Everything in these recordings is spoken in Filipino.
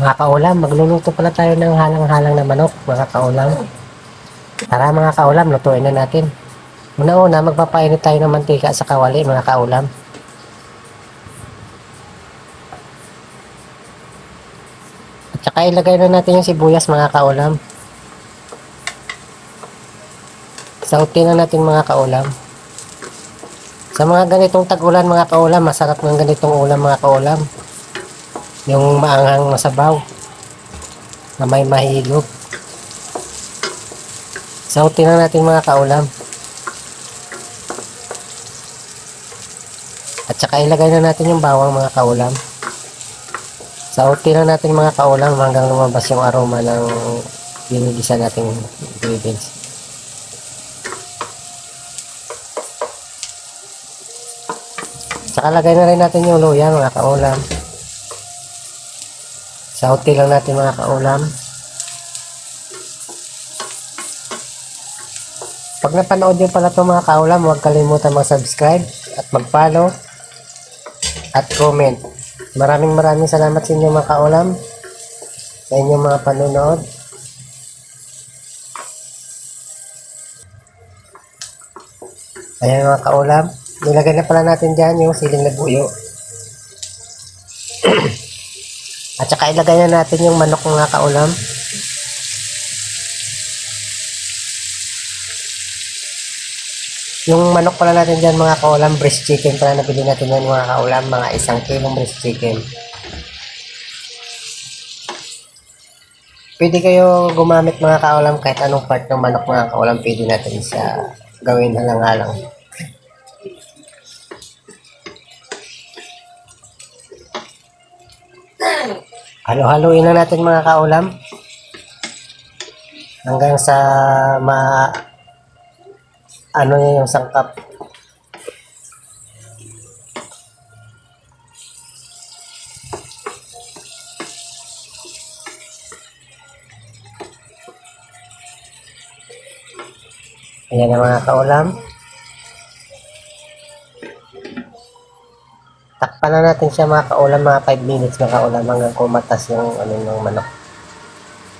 Mga kaulam, magluluto pala tayo ng halang-halang na manok, mga kaulam. Tara mga kaulam, lutuin na natin. Una-una, magpapainit tayo ng mantika sa kawali, mga kaulam. At saka ilagay na natin yung sibuyas, mga kaulam. Sautin na natin, mga kaulam. Sa mga ganitong tag-ulan, mga kaulam, masarap ng ganitong ulam, mga kaulam. Yung maanghang masabaw na may mahigop. Sautin na natin, mga kaulam. At saka ilagay na natin yung bawang, mga kaulam. Sautin na natin, mga kaulam, hanggang lumabas yung aroma ng ginigisa nating ingredients. Saka lagay na rin natin yung luya, mga kaulam. Sautin lang natin, mga kaulam. Pag napanood nyo pala ito, mga kaulam, huwag kalimutan mag-subscribe at mag-follow at comment. Maraming salamat sa inyo, mga kaulam, sa inyong mga panonood. Ayan, mga kaulam, nilagay na pala natin dyan yung siling na buyo. At saka ilagay na natin yung manok, mga kaulam. Yung manok pala natin dyan, mga kaulam, breast chicken pala nabili natin yan, mga kaulam, mga 1 kilong breast chicken. Pwede kayo gumamit, mga kaulam, kahit anong part ng manok, mga kaulam, pwede natin siya gawin halang-halang. Halo-haloin na natin, mga kaulam, hanggang sa ano yung sangkap. Ayan na, mga kaulam. Takpan na natin siya, mga kaulam, mga 5 minutes, mga kaulam, hanggang kumatas yung ano ng manok.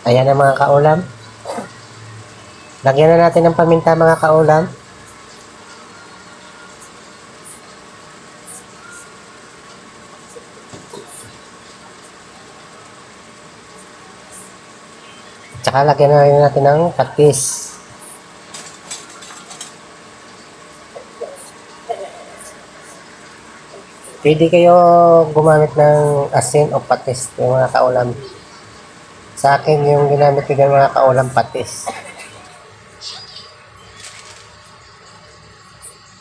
Ayan na, mga kaulam. Lagyan na natin ng paminta, mga kaulam. Tsaka lagyan na rin natin ng patis. Pwede kayo gumamit ng asin o patis, yung mga kaulam. Sa akin, yung ginamit ko dyan, mga kaulam, patis.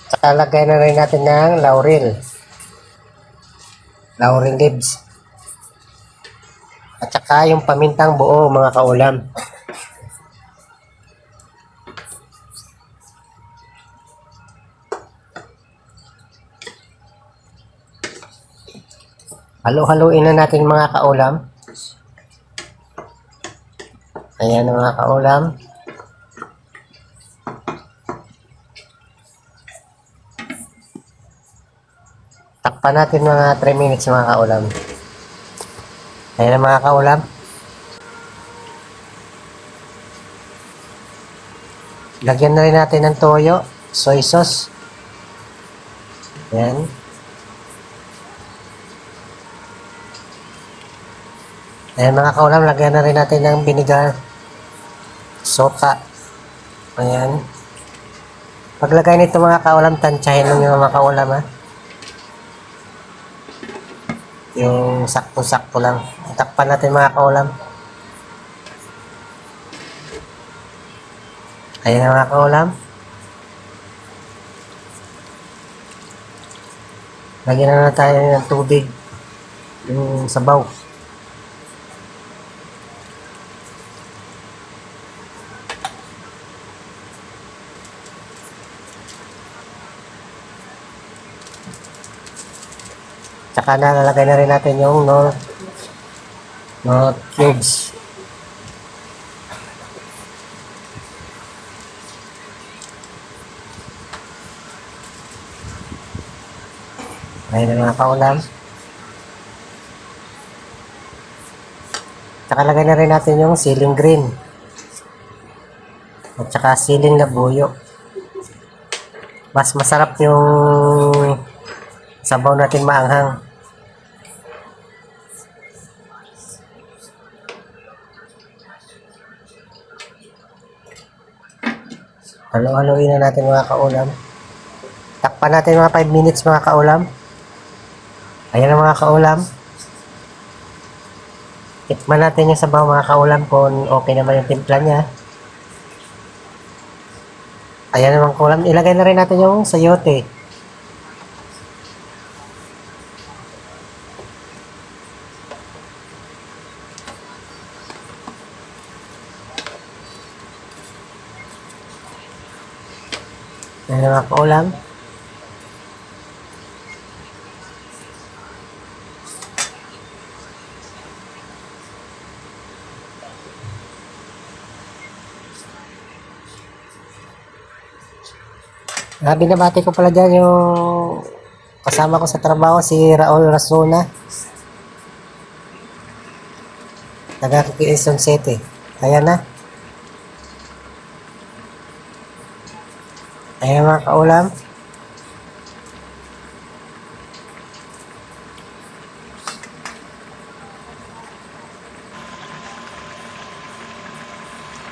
Tsaka lagyan na rin natin ng laurel. Laurel leaves. At saka yung pamintang buo, mga kaulam. Halo-haloin na natin, mga kaulam. Ayan, mga kaulam. Takpan natin mga 3 minutes, mga kaulam. Ayan na, mga kaulam. Lagyan na rin natin ng toyo, soy sauce. Ayan. Ayan, mga kaulam, lagyan na rin natin ng vinegar, soka. Ayan. Paglagay nito, mga kaulam, tansyahin lang yung mga kaulam, ha. Yung sakto-sakto lang. Takpan natin, mga kaulam. Ayan na, mga kaulam. Lagyan na tayo ng tubig. Yung sabaw. Tsaka nalalagay na rin natin yung no cubes. Ayan na, mga kaulam. Pakalagay na rin natin yung siling green. At saka siling labuyo. Mas masarap yung sabaw natin maanghang. Halo-haloin na natin mga kaulam. Takpan natin mga 5 minutes mga kaulam. Ayan na mga kaulam. Tikman natin yung sabaw mga kaulam kung okay naman yung timpla niya. Ayan na mga kaulam. Ilagay na rin natin yung sayote. Ayan na mga kaulam. Binabati ko pala dyan yung kasama ko sa trabaho, si Raul Rasuna. Taga Quezon City. Ayan na. Ayan mga kaulam.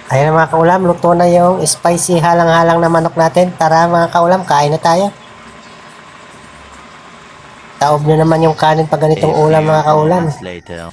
Ayan na mga kaulam, luto na yung spicy halang-halang na manok natin. Tara mga kaulam, kain na tayo. Taob nyo naman yung kanin pag ganitong ulam mga kaulam. Later.